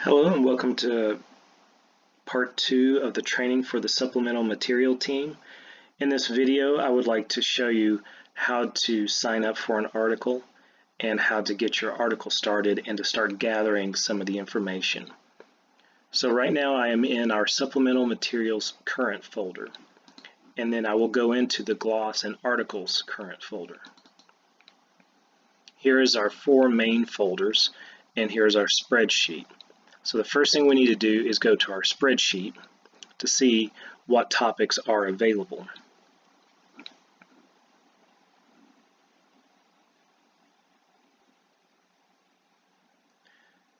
Hello and welcome to part 2 of the training for the supplemental material team. In this video, I would like to show you how to sign up for an article and how to get your article started and to start gathering some of the information. So right now I am in our supplemental materials current folder, and then I will go into the gloss and articles current folder. Here is our 4 main folders, and here's our spreadsheet. So the first thing we need to do is go to our spreadsheet to see what topics are available.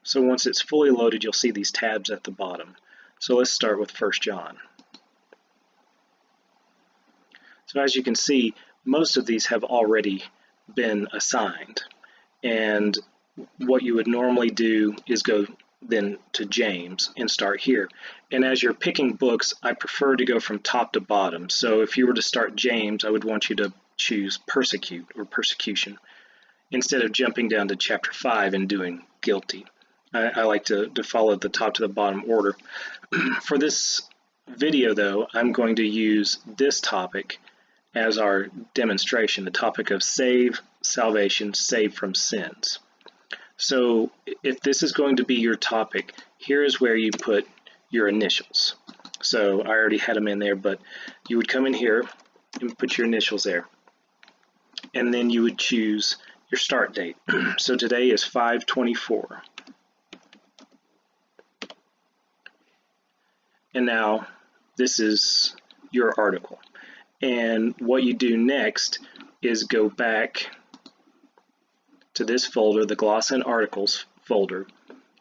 So once it's fully loaded, you'll see these tabs at the bottom. So let's start with 1 John. So as you can see, most of these have already been assigned. And what you would normally do is go then to James and start here. And as you're picking books, I prefer to go from top to bottom. So if you were to start James, I would want you to choose persecute or persecution instead of jumping down to chapter 5 and doing guilty. I like to follow the top to the bottom order. For this video though, I'm going to use this topic as our demonstration, the topic of salvation, saved from sins. So if this is going to be your topic, here is where you put your initials. So I already had them in there, but you would come in here and put your initials there. And then you would choose your start date. So today is 5/24. And now this is your article. And what you do next is go back to this folder, the Gloss and Articles folder,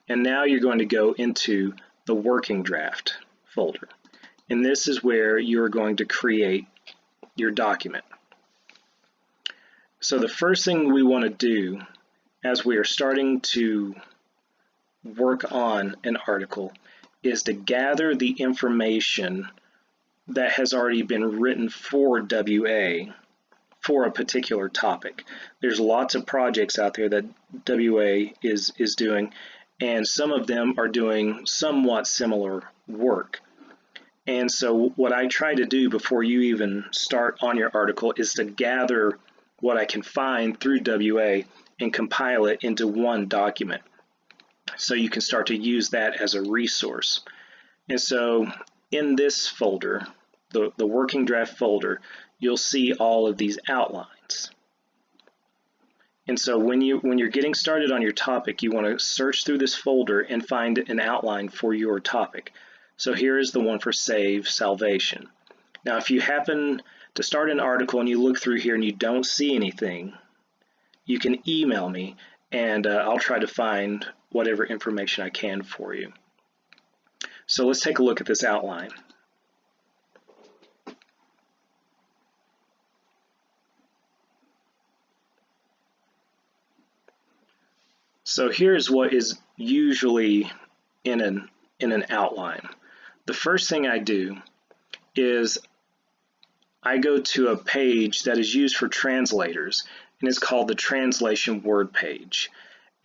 and now you're going to go into the Working Draft folder. And this is where you're going to create your document. So the first thing we want to do as we are starting to work on an article is to gather the information that has already been written for WA for a particular topic. There's lots of projects out there that WA is doing, and some of them are doing somewhat similar work. And so what I try to do before you even start on your article is to gather what I can find through WA and compile it into one document, so you can start to use that as a resource. And so in this folder, the Working Draft folder, you'll see all of these outlines. And so when you're getting started on your topic, you want to search through this folder and find an outline for your topic. So here is the one for salvation. Now if you happen to start an article and you look through here and you don't see anything, you can email me and I'll try to find whatever information I can for you. So let's take a look at this outline. So here's what is usually in an outline. The first thing I do is I go to a page that is used for translators, and it's called the Translation Word page.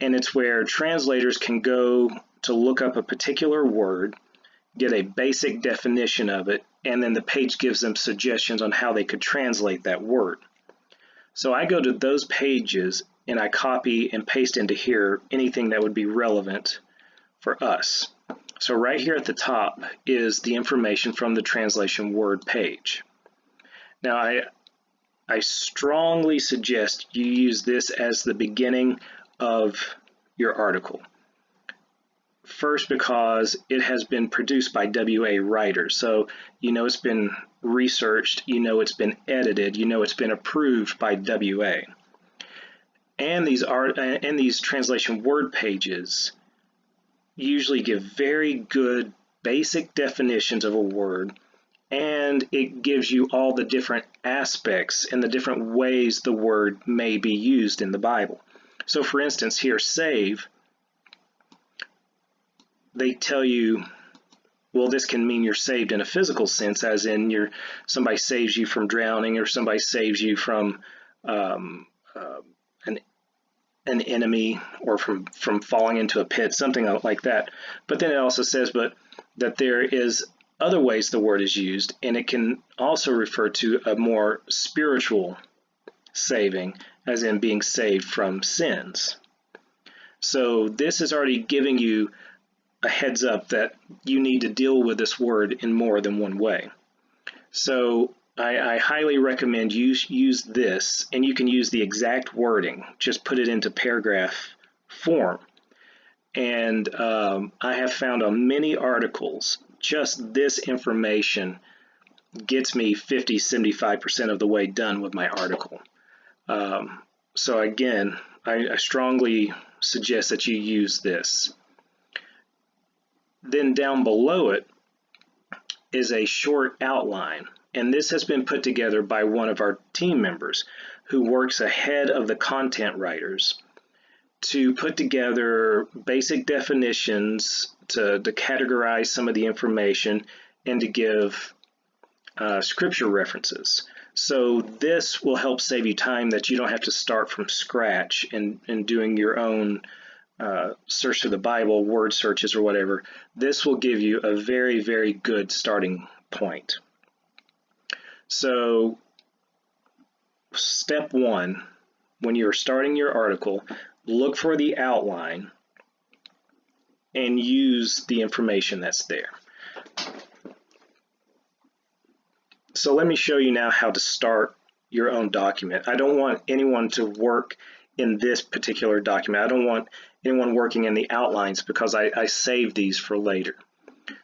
And it's where translators can go to look up a particular word, get a basic definition of it, and then the page gives them suggestions on how they could translate that word. So I go to those pages and I copy and paste into here anything that would be relevant for us. So right here at the top is the information from the Translation Word page. Now I strongly suggest you use this as the beginning of your article. First, because it has been produced by WA writers, so you know it's been researched, you know it's been edited, you know it's been approved by WA. And these Translation Word pages usually give very good basic definitions of a word, and it gives you all the different aspects and the different ways the word may be used in the Bible. So for instance, here, save, they tell you, well, this can mean you're saved in a physical sense, as in somebody saves you from drowning, or somebody saves you from an an enemy or from falling into a pit, something like that. But then it also says that there is other ways the word is used, and it can also refer to a more spiritual saving, as in being saved from sins. So this is already giving you a heads up that you need to deal with this word in more than one way. So I highly recommend you use this, and you can use the exact wording, just put it into paragraph form. And I have found on many articles, just this information gets me 50–75% of the way done with my article. So again, I strongly suggest that you use this. Then down below it is a short outline, and this has been put together by one of our team members who works ahead of the content writers to put together basic definitions, to categorize some of the information, and to give scripture references. So this will help save you time, that you don't have to start from scratch and doing your own search of the Bible, word searches or whatever. This will give you a very, very good starting point. So step one, when you're starting your article, look for the outline and use the information that's there. So let me show you now how to start your own document. I don't want anyone to work in this particular document. I don't want anyone working in the outlines, because I save these for later.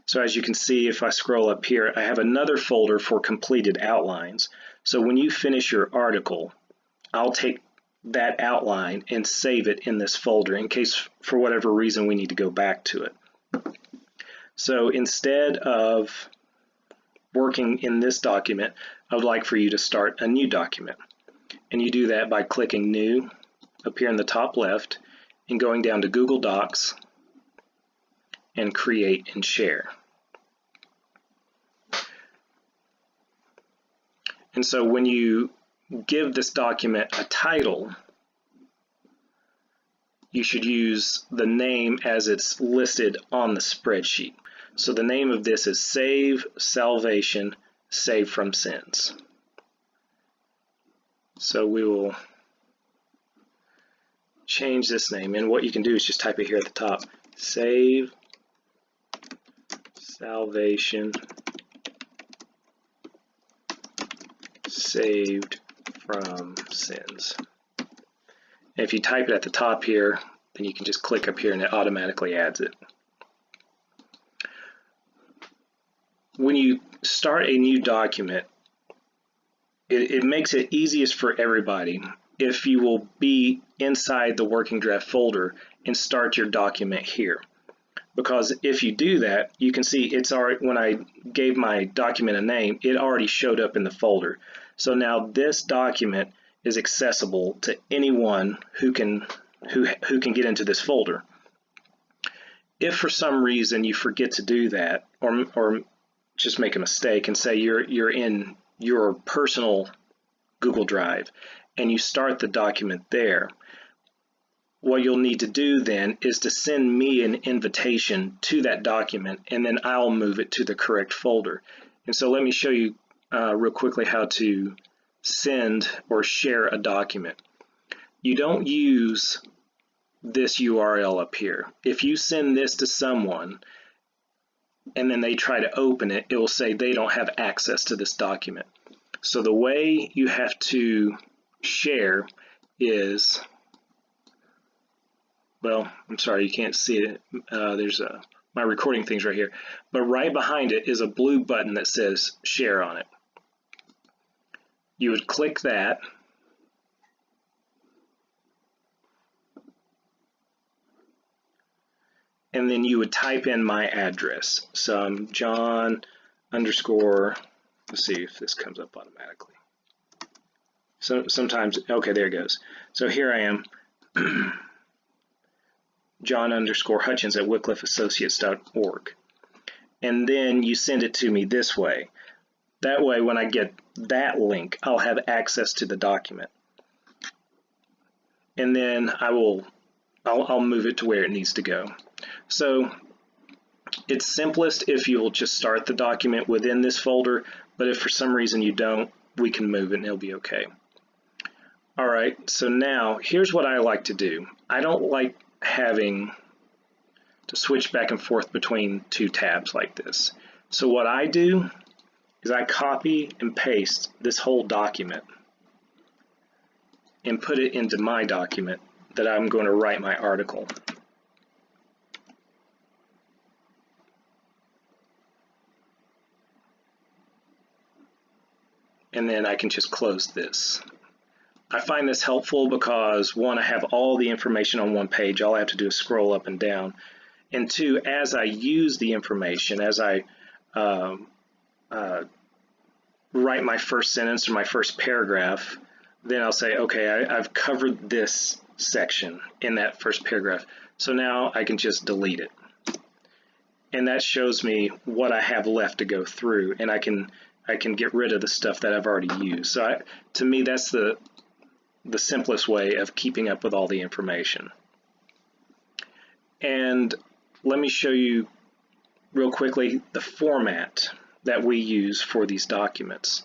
So as you can see, if I scroll up here, I have another folder for completed outlines. So when you finish your article, I'll take that outline and save it in this folder in case for whatever reason we need to go back to it. So instead of working in this document, I would like for you to start a new document. And you do that by clicking New up here in the top left and going down to Google Docs and Create and Share. And so when you give this document a title, you should use the name as it's listed on the spreadsheet. So the name of this is Save Salvation, Save from Sins. So we will change this name, and what you can do is just type it here at the top. Save Salvation, Saved from Sins. And if you type it at the top here, then you can just click up here and it automatically adds it. When you start a new document, it makes it easiest for everybody if you will be inside the working draft folder and start your document here. Because if you do that, you can see it's already, when I gave my document a name, it already showed up in the folder. So now this document is accessible to anyone who can get into this folder. If for some reason you forget to do that, or just make a mistake and say you're in your personal Google Drive and you start the document there, what you'll need to do then is to send me an invitation to that document, and then I'll move it to the correct folder. And so let me show you real quickly how to send or share a document. You don't use this URL up here. If you send this to someone and then they try to open it, it will say they don't have access to this document. So the way you have to share is, well, I'm sorry, you can't see it. There's my recording thing's right here. But right behind it is a blue button that says share on it. You would click that. And then you would type in my address. So I'm John _ let's see if this comes up automatically. So sometimes, okay, there it goes. So here I am, John _ Hutchins at wycliffeassociates.org. And then you send it to me this way. That way, when I get that link, I'll have access to the document. and then I'll move it to where it needs to go. So it's simplest if you'll just start the document within this folder, but if for some reason you don't, we can move it and it'll be okay. All right, so now here's what I like to do. I don't like having to switch back and forth between two tabs like this. So what I do is I copy and paste this whole document and put it into my document that I'm going to write my article. And then I can just close this. I find this helpful because, one, I have all the information on one page. All I have to do is scroll up and down. And two, as I use the information, as I write my first sentence or my first paragraph, then I'll say, okay, I've covered this section in that first paragraph. So now I can just delete it. And that shows me what I have left to go through, and I can get rid of the stuff that I've already used. So to me, that's the simplest way of keeping up with all the information. And let me show you real quickly the format that we use for these documents.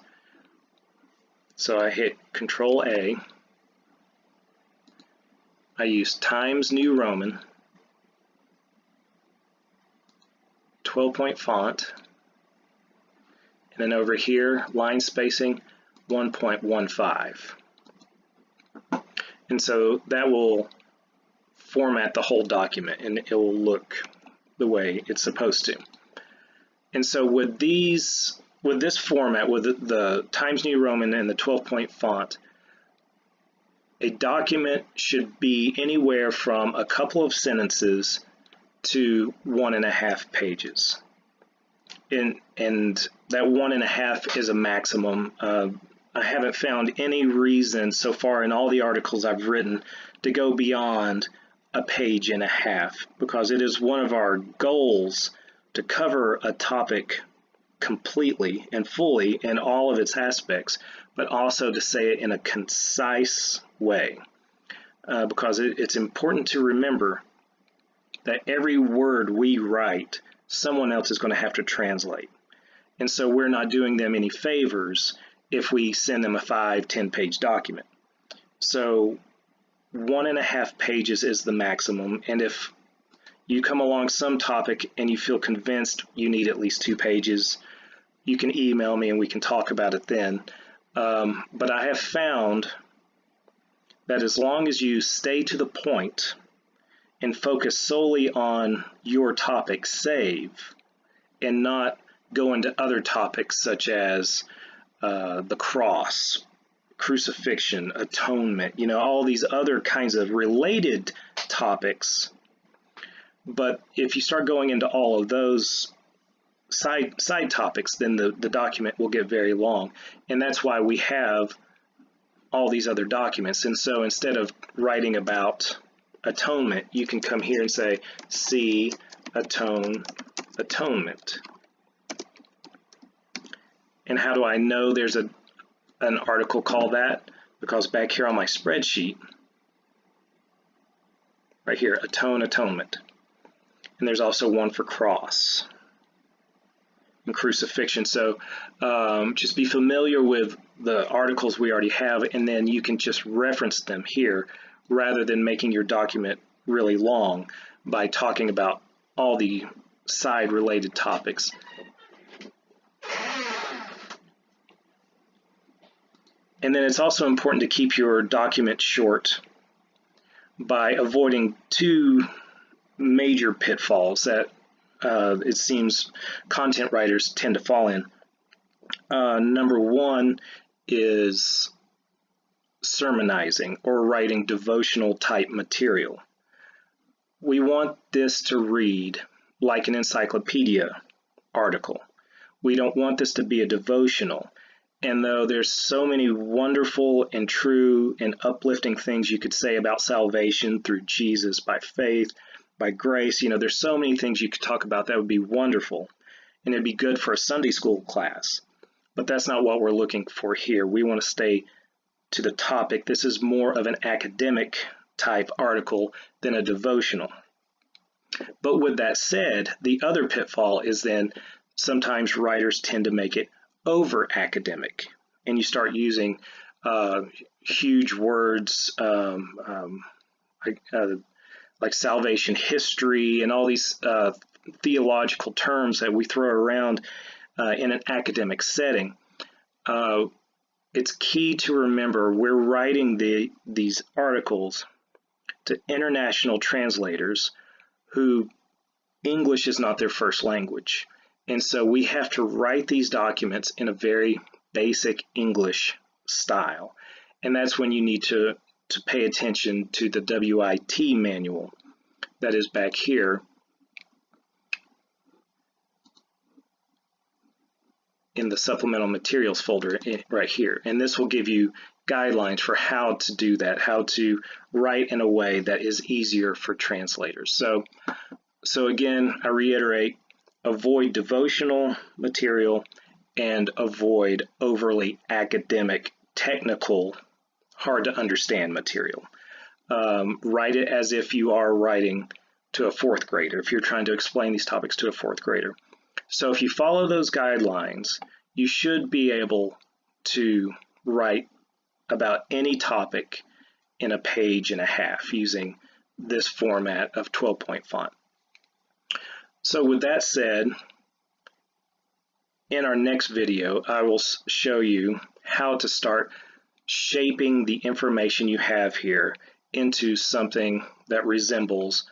So I hit Control A. I use Times New Roman, 12-point font, and then over here, line spacing 1.15. And so that will format the whole document and it will look the way it's supposed to. And so with this format, with the Times New Roman and the 12-point font, a document should be anywhere from a couple of sentences to 1.5 pages. And that 1.5 is a maximum. I haven't found any reason so far in all the articles I've written to go beyond 1.5 pages, because it is one of our goals to cover a topic completely and fully in all of its aspects, but also to say it in a concise way, because it's important to remember that every word we write, someone else is going to have to translate. And so we're not doing them any favors if we send them a 5-10 page document. So 1.5 pages is the maximum, and if you come along some topic and you feel convinced you need at least 2 pages, you can email me and we can talk about it then. But I have found that as long as you stay to the point and focus solely on your topic, save, and not go into other topics such as the cross, crucifixion, atonement, all these other kinds of related topics. But if you start going into all of those side topics, then the document will get very long. And that's why we have all these other documents. And so instead of writing about atonement, you can come here and say, see, atonement. And how do I know there's an article called that? Because back here on my spreadsheet, right here, atonement. And there's also one for cross and crucifixion. So just be familiar with the articles we already have, and then you can just reference them here rather than making your document really long by talking about all the side related topics. And then it's also important to keep your document short by avoiding 2 major pitfalls that it seems content writers tend to fall in. Number 1 is sermonizing or writing devotional type material. We want this to read like an encyclopedia article. We don't want this to be a devotional. And though there's so many wonderful and true and uplifting things you could say about salvation through Jesus by faith, by grace, there's so many things you could talk about that would be wonderful. And it'd be good for a Sunday school class. But that's not what we're looking for here. We want to stay to the topic. This is more of an academic type article than a devotional. But with that said, the other pitfall is then sometimes writers tend to make it over academic, and you start using huge words like salvation history and all these theological terms that we throw around in an academic setting. It's key to remember we're writing these articles to international translators who English is not their first language. And so we have to write these documents in a very basic English style. And that's when you need to pay attention to the WIT manual that is back here in the supplemental materials folder right here. And this will give you guidelines for how to do that, how to write in a way that is easier for translators. So again, I reiterate, avoid devotional material and avoid overly academic, technical, hard to understand material. Write it as if you are writing to a fourth grader, if you're trying to explain these topics to a fourth grader. So if you follow those guidelines, you should be able to write about any topic in a page and a half using this format of 12-point font. So with that said, in our next video, I will show you how to start shaping the information you have here into something that resembles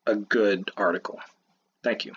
a good article. Thank you.